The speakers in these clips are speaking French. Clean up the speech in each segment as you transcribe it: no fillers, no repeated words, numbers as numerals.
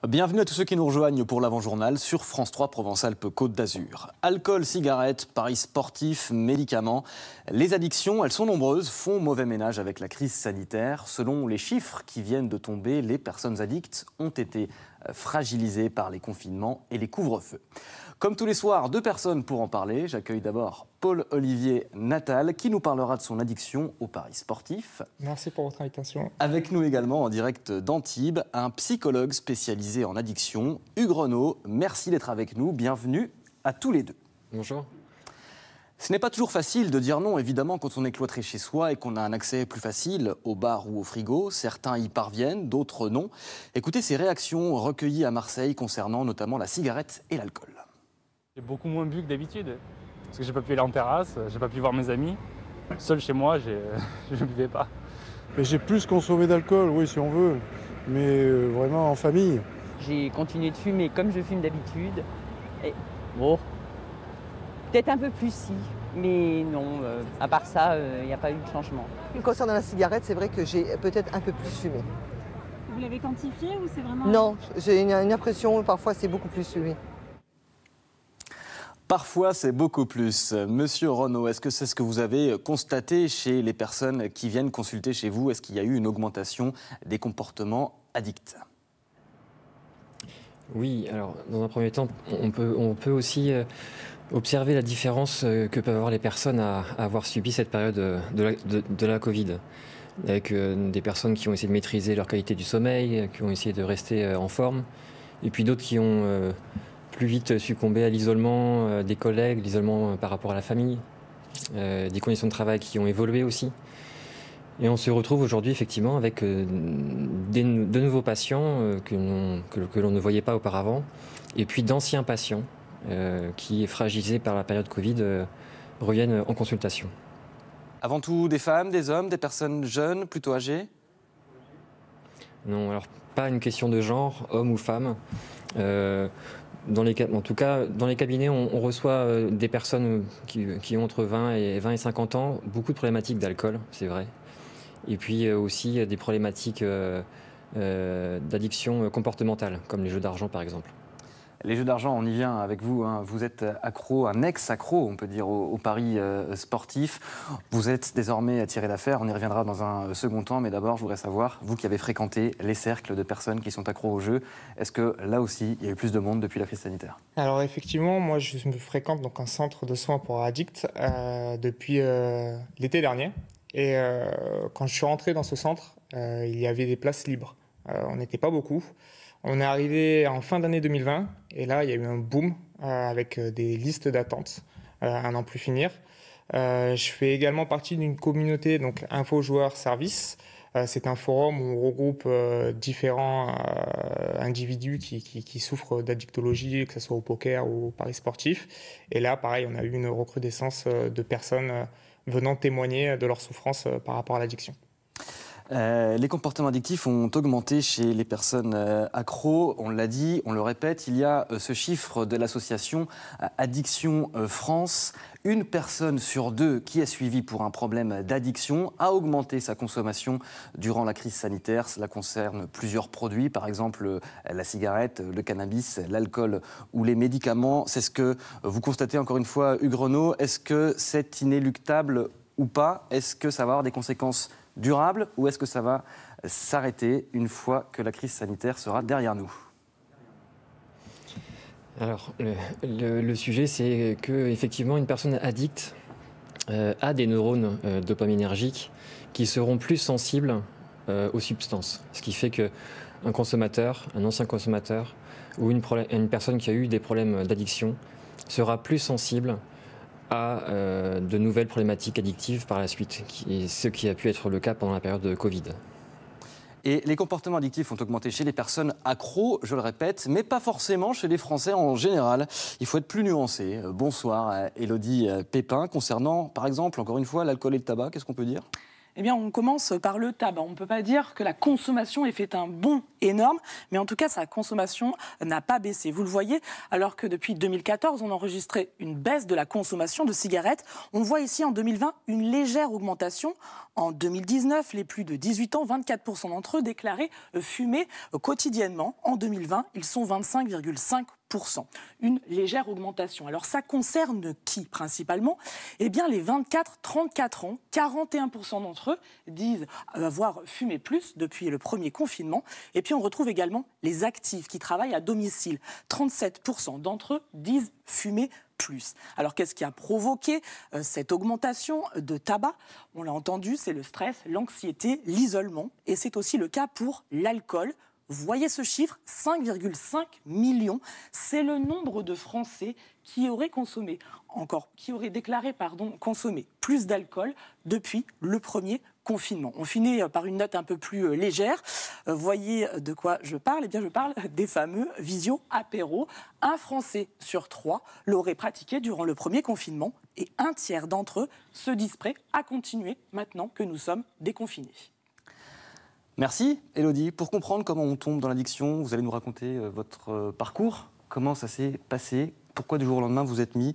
Bienvenue à tous ceux qui nous rejoignent pour l'avant-journal sur France 3 Provence-Alpes-Côte d'Azur. Alcool, cigarettes, paris sportifs, médicaments. Les addictions, elles sont nombreuses, font mauvais ménage avec la crise sanitaire. Selon les chiffres qui viennent de tomber, les personnes addictes ont été fragilisées par les confinements et les couvre-feux. Comme tous les soirs, 2 personnes pour en parler. J'accueille d'abord Paul-Olivier Natal qui nous parlera de son addiction aux paris sportifs. Merci pour votre invitation. Avec nous également en direct d'Antibes, un psychologue spécialisé en addiction, Hugues Renaud. Merci d'être avec nous. Bienvenue à tous les deux. Bonjour. Ce n'est pas toujours facile de dire non, évidemment, quand on est cloîtré chez soi et qu'on a un accès plus facile au bar ou au frigo. Certains y parviennent, d'autres non. Écoutez ces réactions recueillies à Marseille concernant notamment la cigarette et l'alcool. J'ai beaucoup moins bu que d'habitude, parce que j'ai pas pu aller en terrasse, j'ai pas pu voir mes amis. Seul chez moi, je ne buvais pas. Mais j'ai plus consommé d'alcool, oui, si on veut, mais vraiment en famille. J'ai continué de fumer comme je fume d'habitude. Et bon, peut-être un peu plus si, mais non, à part ça, il n'y a pas eu de changement. Concernant la cigarette, c'est vrai que j'ai peut-être un peu plus fumé. Vous l'avez quantifié ou c'est vraiment... Non, j'ai une impression, parfois c'est beaucoup plus fumé. Parfois, c'est beaucoup plus. Monsieur Renaud, est-ce que c'est ce que vous avez constaté chez les personnes qui viennent consulter chez vous? Est-ce qu'il y a eu une augmentation des comportements addicts? Oui, alors dans un premier temps, on peut aussi observer la différence que peuvent avoir les personnes à avoir subi cette période de la Covid. Avec des personnes qui ont essayé de maîtriser leur qualité du sommeil, qui ont essayé de rester en forme, et puis d'autres qui ont plus vite succomber à l'isolement des collègues, l'isolement par rapport à la famille, des conditions de travail qui ont évolué aussi. Et on se retrouve aujourd'hui effectivement avec de nouveaux patients que l'on ne voyait pas auparavant, et puis d'anciens patients qui, fragilisés par la période Covid, reviennent en consultation. Avant tout, des femmes, des hommes, des personnes jeunes, plutôt âgées? Non, alors pas une question de genre, homme ou femme. En tout cas, dans les cabinets, on reçoit des personnes qui ont entre 20 et 50 ans, beaucoup de problématiques d'alcool, c'est vrai. Et puis aussi des problématiques d'addiction comportementale, comme les jeux d'argent par exemple. Les jeux d'argent, on y vient avec vous. Vous êtes accro, un ex-accro, on peut dire, aux paris sportifs. Vous êtes désormais tiré d'affaire. On y reviendra dans un second temps. Mais d'abord, je voudrais savoir, vous qui avez fréquenté les cercles de personnes qui sont accros aux jeux, est-ce que là aussi, il y a eu plus de monde depuis la crise sanitaire? Alors effectivement, moi je me fréquente donc un centre de soins pour addicts depuis l'été dernier. Et quand je suis rentré dans ce centre, il y avait des places libres. On n'était pas beaucoup. On est arrivé en fin d'année 2020 et là, il y a eu un boom avec des listes d'attente à n'en plus finir. Je fais également partie d'une communauté, donc Info Joueurs Service. C'est un forum où on regroupe différents individus qui souffrent d'addictologie, que ce soit au poker ou au paris sportif. Et là, pareil, on a eu une recrudescence de personnes venant témoigner de leur souffrance par rapport à l'addiction. Les comportements addictifs ont augmenté chez les personnes accros. On l'a dit, on le répète, il y a ce chiffre de l'association Addiction France. Une personne sur 2 qui est suivie pour un problème d'addiction a augmenté sa consommation durant la crise sanitaire. Cela concerne plusieurs produits, par exemple la cigarette, le cannabis, l'alcool ou les médicaments. C'est ce que vous constatez encore une fois, Hugues Renaud. Est-ce que c'est inéluctable ou pas? Est-ce que ça va avoir des conséquences durable ou est-ce que ça va s'arrêter une fois que la crise sanitaire sera derrière nous? Alors, le sujet, c'est qu'effectivement, une personne addicte a des neurones dopaminergiques qui seront plus sensibles aux substances. Ce qui fait qu'un consommateur, un ancien consommateur ou une personne qui a eu des problèmes d'addiction sera plus sensible à de nouvelles problématiques addictives par la suite, ce qui a pu être le cas pendant la période de Covid. Et les comportements addictifs ont augmenté chez les personnes accros, je le répète, mais pas forcément chez les Français en général. Il faut être plus nuancé. Bonsoir, Élodie Pépin. Concernant, par exemple, encore une fois, l'alcool et le tabac, qu'est-ce qu'on peut dire? Eh bien, on commence par le tabac. On ne peut pas dire que la consommation ait fait un bond énorme, mais en tout cas, sa consommation n'a pas baissé. Vous le voyez, alors que depuis 2014, on enregistrait une baisse de la consommation de cigarettes. On voit ici en 2020 une légère augmentation. En 2019, les plus de 18 ans, 24% d'entre eux déclaraient fumer quotidiennement. En 2020, ils sont 25,5%. Une légère augmentation. Alors ça concerne qui principalement? Eh bien les 24-34 ans, 41% d'entre eux disent avoir fumé plus depuis le premier confinement. Et puis on retrouve également les actifs qui travaillent à domicile. 37% d'entre eux disent fumer plus. Alors qu'est-ce qui a provoqué cette augmentation de tabac? On l'a entendu, c'est le stress, l'anxiété, l'isolement. Et c'est aussi le cas pour l'alcool. Vous voyez ce chiffre, 5,5 millions, c'est le nombre de Français qui auraient déclaré consommer plus d'alcool depuis le premier confinement. On finit par une note un peu plus légère. Voyez de quoi je parle? Eh bien, je parle des fameux visio-apéros. Un Français sur 3 l'aurait pratiqué durant le premier confinement et un tiers d'entre eux se disent prêts à continuer maintenant que nous sommes déconfinés. Merci Élodie. Pour comprendre comment on tombe dans l'addiction, vous allez nous raconter votre parcours. Comment ça s'est passé? Pourquoi du jour au lendemain vous êtes mis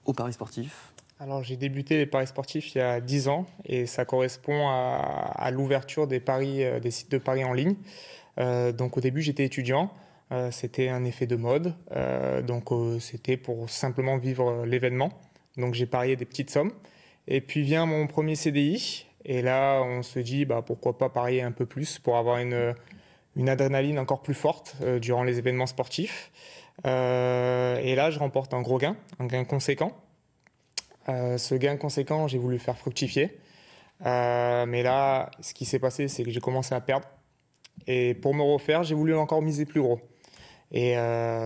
au paris sportif? Alors j'ai débuté les paris sportifs il y a 10 ans et ça correspond à l'ouverture des sites de paris en ligne. Donc au début j'étais étudiant, c'était un effet de mode, c'était pour simplement vivre l'événement. Donc j'ai parié des petites sommes et puis vient mon premier CDI. Et là, on se dit, pourquoi pas parier un peu plus pour avoir une adrénaline encore plus forte durant les événements sportifs. Et là, je remporte un gros gain, un gain conséquent. Ce gain conséquent, j'ai voulu le faire fructifier. Mais là, ce qui s'est passé, c'est que j'ai commencé à perdre. Et pour me refaire, j'ai voulu encore miser plus gros. Et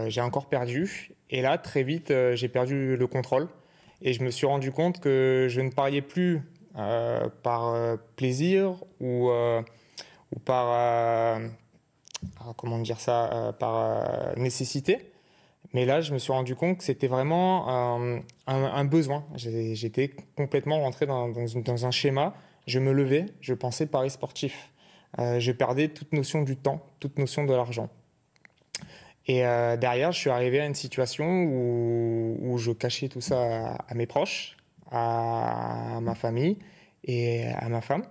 j'ai encore perdu. Et là, très vite, j'ai perdu le contrôle. Et je me suis rendu compte que je ne pariais plus par plaisir ou par par nécessité. Mais là, je me suis rendu compte que c'était vraiment un besoin. J'étais complètement rentré dans un schéma. Je me levais, je pensais paris sportif. Je perdais toute notion du temps, toute notion de l'argent. Et derrière, je suis arrivé à une situation où je cachais tout ça à mes proches, à ma famille et à ma femme.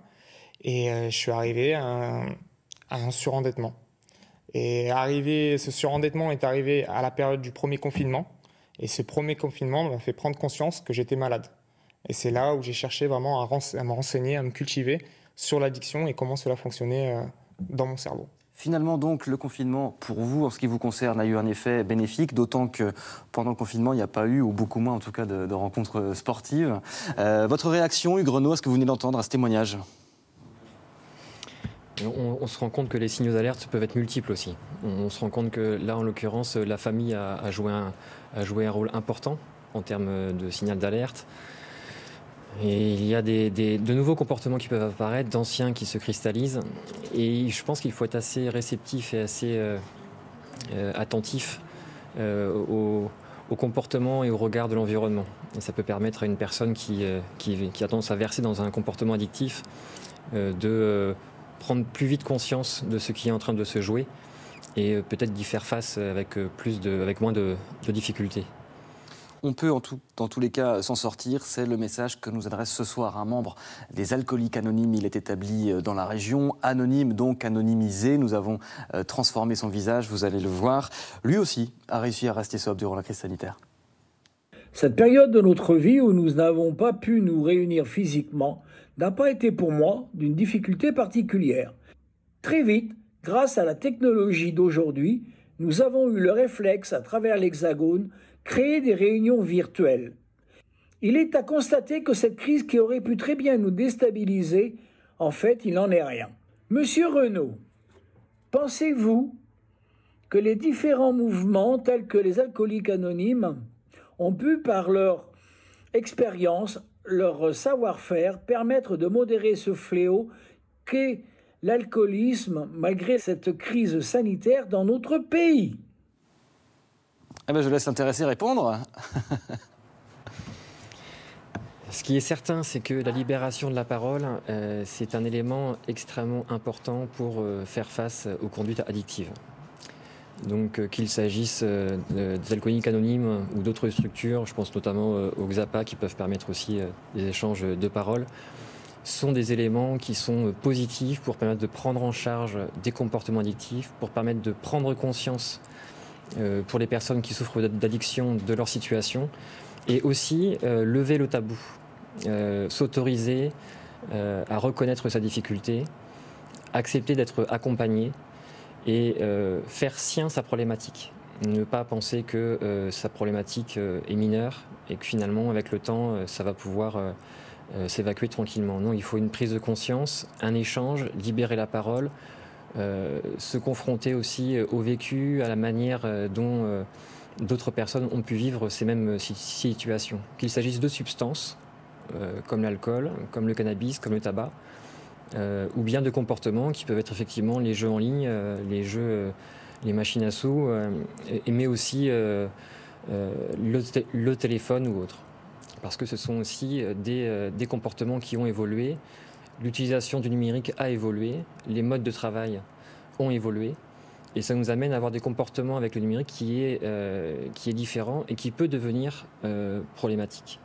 Et je suis arrivé à un surendettement. Et ce surendettement est arrivé à la période du premier confinement. Et ce premier confinement m'a fait prendre conscience que j'étais malade. Et c'est là où j'ai cherché vraiment à me renseigner, à me cultiver sur l'addiction et comment cela fonctionnait dans mon cerveau. Finalement, donc, le confinement, pour vous, en ce qui vous concerne, a eu un effet bénéfique, d'autant que pendant le confinement, il n'y a pas eu, ou beaucoup moins en tout cas, de rencontres sportives. Votre réaction, Hugues Renaud, à ce que vous venez d'entendre, à ce témoignage? On se rend compte que les signaux d'alerte peuvent être multiples aussi. On se rend compte que là, en l'occurrence, la famille a joué un rôle important en termes de signal d'alerte. Et il y a de nouveaux comportements qui peuvent apparaître, d'anciens qui se cristallisent. Et je pense qu'il faut être assez réceptif et assez attentif au comportement et au regard de l'environnement. Et ça peut permettre à une personne qui a tendance à verser dans un comportement addictif de prendre plus vite conscience de ce qui est en train de se jouer et peut-être d'y faire face avec moins de difficultés. On peut, dans tous les cas, s'en sortir. C'est le message que nous adresse ce soir un membre des Alcooliques Anonymes. Il est établi dans la région, anonyme, donc anonymisé. Nous avons transformé son visage, vous allez le voir. Lui aussi a réussi à rester sobre durant la crise sanitaire. Cette période de notre vie où nous n'avons pas pu nous réunir physiquement n'a pas été pour moi d'une difficulté particulière. Très vite, grâce à la technologie d'aujourd'hui, nous avons eu le réflexe, à travers l'Hexagone, créer des réunions virtuelles. Il est à constater que cette crise qui aurait pu très bien nous déstabiliser, en fait, il n'en est rien. Monsieur Renaud, pensez-vous que les différents mouvements, tels que les Alcooliques Anonymes, ont pu, par leur expérience, leur savoir-faire, permettre de modérer ce fléau qu'est l'alcoolisme, malgré cette crise sanitaire dans notre pays? Je laisse l'intéressé répondre. Ce qui est certain, c'est que la libération de la parole, c'est un élément extrêmement important pour faire face aux conduites addictives. Donc qu'il s'agisse des alcooliques anonymes ou d'autres structures, je pense notamment aux XAPA qui peuvent permettre aussi des échanges de paroles, sont des éléments qui sont positifs pour permettre de prendre en charge des comportements addictifs, pour permettre de prendre conscience pour les personnes qui souffrent d'addiction de leur situation, et aussi lever le tabou, s'autoriser à reconnaître sa difficulté, accepter d'être accompagné et faire sien sa problématique. Ne pas penser que sa problématique est mineure et que finalement, avec le temps, ça va pouvoir s'évacuer tranquillement. Non, il faut une prise de conscience, un échange, libérer la parole, se confronter aussi au vécu, à la manière dont d'autres personnes ont pu vivre ces mêmes situations. Qu'il s'agisse de substances, comme l'alcool, comme le cannabis, comme le tabac, ou bien de comportements qui peuvent être effectivement les jeux en ligne, les machines à sous, mais aussi le téléphone ou autre. Parce que ce sont aussi des comportements qui ont évolué, l'utilisation du numérique a évolué, les modes de travail ont évolué, et ça nous amène à avoir des comportements avec le numérique qui est différent et qui peut devenir problématique.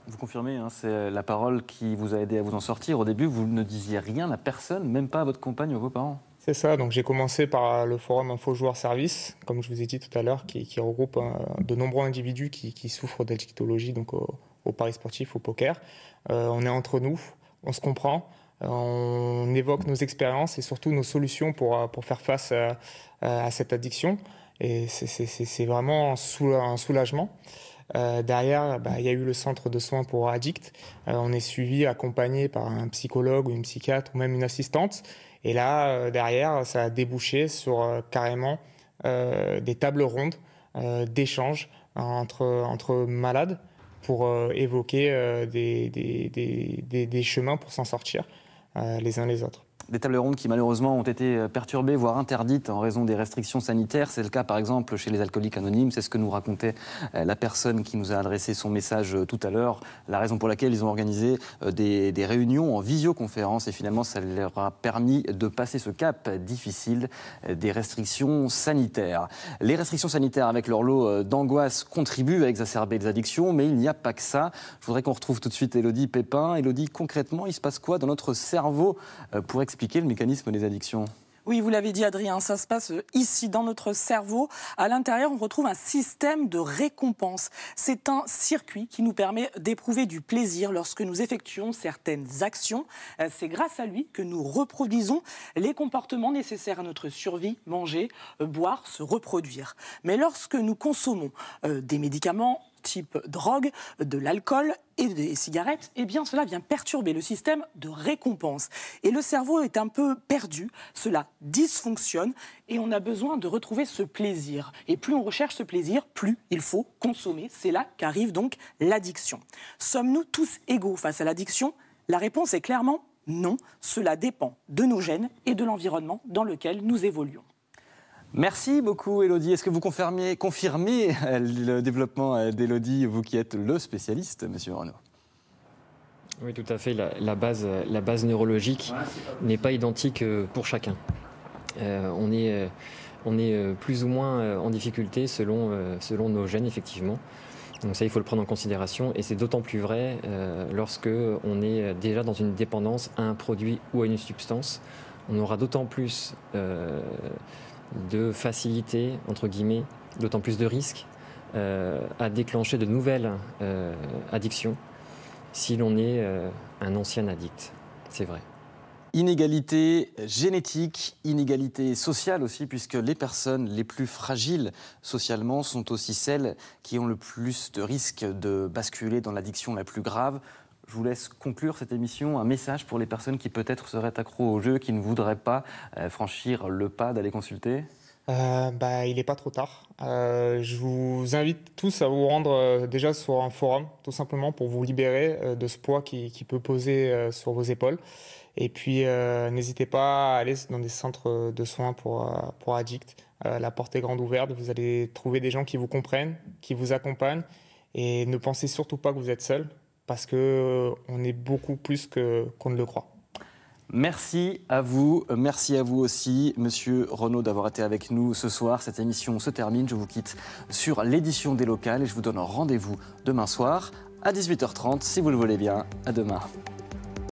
Vous confirmez, hein, c'est la parole qui vous a aidé à vous en sortir. Au début, vous ne disiez rien à personne, même pas à votre compagne ou à vos parents. C'est ça, donc j'ai commencé par le forum Info Joueur Service, comme je vous ai dit tout à l'heure, qui regroupe de nombreux individus qui souffrent d'addictologie, donc au paris sportif, au poker. On est entre nous, on se comprend, on évoque nos expériences et surtout nos solutions pour faire face à cette addiction. Et c'est vraiment un soulagement. Derrière, il y a eu le centre de soins pour addicts. On est suivi, accompagné par un psychologue ou une psychiatre ou même une assistante. Et là, derrière, ça a débouché sur carrément des tables rondes d'échanges entre malades pour évoquer des chemins pour s'en sortir les uns les autres. Des tables rondes qui malheureusement ont été perturbées, voire interdites en raison des restrictions sanitaires. C'est le cas par exemple chez les alcooliques anonymes. C'est ce que nous racontait la personne qui nous a adressé son message tout à l'heure. La raison pour laquelle ils ont organisé des réunions en visioconférence et finalement ça leur a permis de passer ce cap difficile des restrictions sanitaires. Les restrictions sanitaires avec leur lot d'angoisse contribuent à exacerber les addictions, mais il n'y a pas que ça. Je voudrais qu'on retrouve tout de suite Élodie Pépin. Élodie, concrètement, il se passe quoi dans notre cerveau pour expliquer le mécanisme des addictions? Oui, vous l'avez dit Adrien, ça se passe ici dans notre cerveau. À l'intérieur, on retrouve un système de récompense. C'est un circuit qui nous permet d'éprouver du plaisir lorsque nous effectuons certaines actions. C'est grâce à lui que nous reproduisons les comportements nécessaires à notre survie, manger, boire, se reproduire. Mais lorsque nous consommons des médicaments, type drogue, de l'alcool et des cigarettes, eh bien cela vient perturber le système de récompense. Et le cerveau est un peu perdu, cela dysfonctionne et on a besoin de retrouver ce plaisir. Et plus on recherche ce plaisir, plus il faut consommer. C'est là qu'arrive donc l'addiction. Sommes-nous tous égaux face à l'addiction? La réponse est clairement non. Cela dépend de nos gènes et de l'environnement dans lequel nous évoluons. Merci beaucoup Élodie. Est-ce que vous confirmez le développement d'Élodie, vous qui êtes le spécialiste, Monsieur Renaud? Oui, tout à fait. La base neurologique n'est pas identique pour chacun. On est plus ou moins en difficulté selon nos gènes, effectivement. Donc ça, il faut le prendre en considération. Et c'est d'autant plus vrai lorsque on est déjà dans une dépendance à un produit ou à une substance. On aura d'autant plus de facilité, entre guillemets, d'autant plus de risques à déclencher de nouvelles addictions si l'on est un ancien addict. C'est vrai. Inégalité génétique, inégalité sociale aussi, puisque les personnes les plus fragiles socialement sont aussi celles qui ont le plus de risques de basculer dans l'addiction la plus grave. Je vous laisse conclure cette émission. Un message pour les personnes qui peut-être seraient accros au jeu, qui ne voudraient pas franchir le pas d'aller consulter? Il n'est pas trop tard. Je vous invite tous à vous rendre déjà sur un forum, tout simplement pour vous libérer de ce poids qui peut poser sur vos épaules. Et puis, n'hésitez pas à aller dans des centres de soins pour addicts. La porte est grande ouverte. Vous allez trouver des gens qui vous comprennent, qui vous accompagnent. Et ne pensez surtout pas que vous êtes seul. parce qu'on est beaucoup plus qu'on ne le croit. Merci à vous aussi, Monsieur Renaud, d'avoir été avec nous ce soir. Cette émission se termine, je vous quitte sur l'édition des locales et je vous donne rendez-vous demain soir à 18h30, si vous le voulez bien. À demain.